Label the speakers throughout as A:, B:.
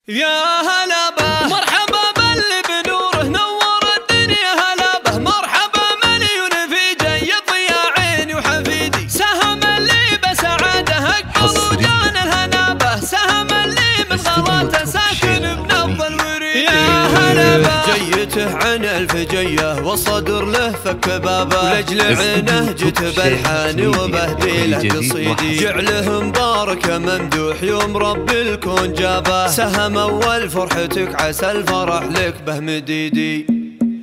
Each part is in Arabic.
A: يا هلا به مرحبا باللي بنوره نور الدنيا، هلا به مرحبا مليون في جاي ضياء عيني وحفيدي، سهم اللي بسعاده اقبل وجان الهنا به، سهم اللي من غلاته ساكن بنبض الوريد. يا هلا به جيته عن الفجيه والصدر له فك بابه، ولجل عينه جت بالحان وبهدي له قصيدي، جعله مبارك ممدوح يوم رب الكون جابه، سهم اول فرحتك عسى الفرح لك به مديدي،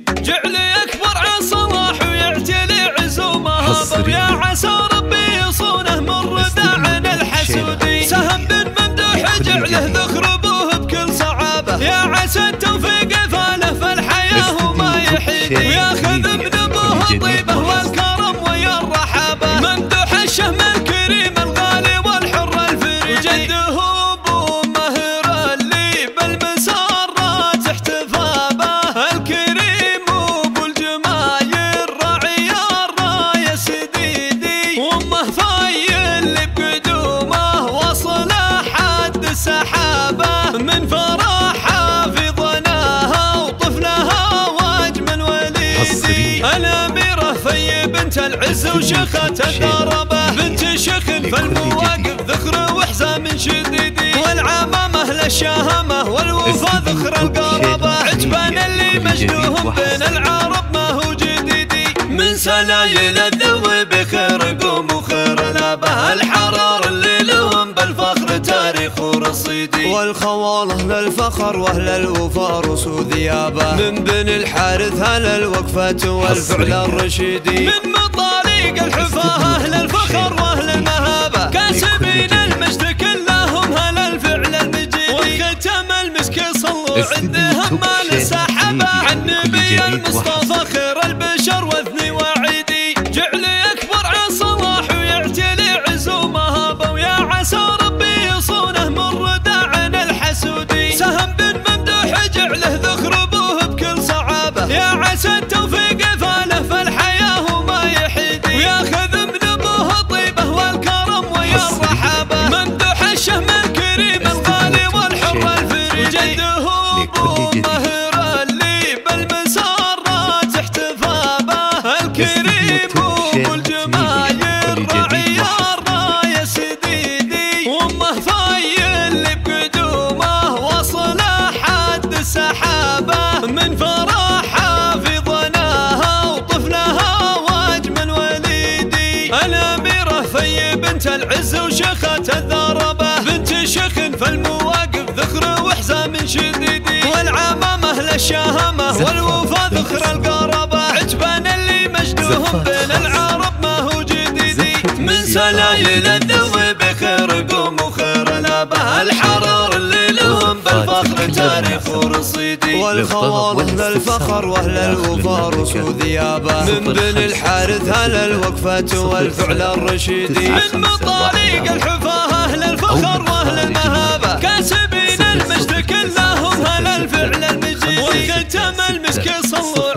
A: جعله يكبر عن صلاح ويعتلي عزومه، ويا عسى ربي يصونه من رداع الحسودي، سهم بن ممدوح جعله ذخر ابوه بكل صعابه، يا عسى التوفيق فاله في الحياه وما يحيدي، وياخذ من ابوه الطيبه والكرم ويا الرحابه، ممدوح الشهم الكريم الغالي والحر الفريد، جده ابو مهر اللي بالمسارات احتفى به، الكريم ابو الجمايل راعي الرايه سديدي، وامه فاي اللي بقدومه وصل حد السحابه، من فرحها في ظناها وطفلها واجمل وليدي، الاميره في بنت العز وشيخه الدربه، بنت شيخ في المواقف ذخر وحزام شديدي، والعمامه للشهامه والوفا ذخر القربه، عجبان اللي مجدوهم بين العرب ما هو جديدي، من سلايل الذوي بخير قوم وخير لابه، الحرار اللي لهم بالفخر تاريخ ورصيدي، والخواله للفخر واهل الوفا رسو ذيابه، من بن الحارث اهل الوقفه والفعل الرشيدي، من مطاريق الحفاه اهل الفخر واهل المهابه، كاسبين المجد كلهم اهل الفعل المجيدي، والختم المسك صلوا عندهم مال السحابه، عن نبي المصطفى خير البشر واثني وعيدي، جعل يكبر عن صلاح ويعتلي عزومه، ويا عسى ربي يصونه من رداع الحسودي، سهم بن ممدوح جعله ذخر ابوه بكل صعابه، يا عسى التوفيق فاله في الحياه وما يحيدي، وياخذ من ابوه الطيبه والكرم ويا الرحابه، ممدوح الشهم الكريم الغالي والحر الفريد، جده ابو مهر اللي بالمسارات احتفى به، الكريم ابو الجمايل راعي الرايه سديدي، وامه فاي اللي بقدومه وصل حد السحابه، من فرحها في ظناها وطفلها واجمل وليدي، الاميره في بنت العز وشيخه الدربه، بنت شيخ في المواقف ذخر وحزام شديدي، والعمامه للشهامه والوفا ذخر القربه، عجبان اللي مجدوهم بين العرب ما هو جديدي، من سلايل الذوي بخير قوم وخير لابه، الحرار اللي لهم بالفخر تاريخ ورصيدي، والخواله للفخر واهل الوفا رسو ذيابه، من بن الحارث اهل الوقفه والفعل الرشيدي، من مطاريق الحفاه اهل الفخر واهل المهابه، كاسبين المجد كلهم اهل الفعل المجيد، والختم المسك صلوا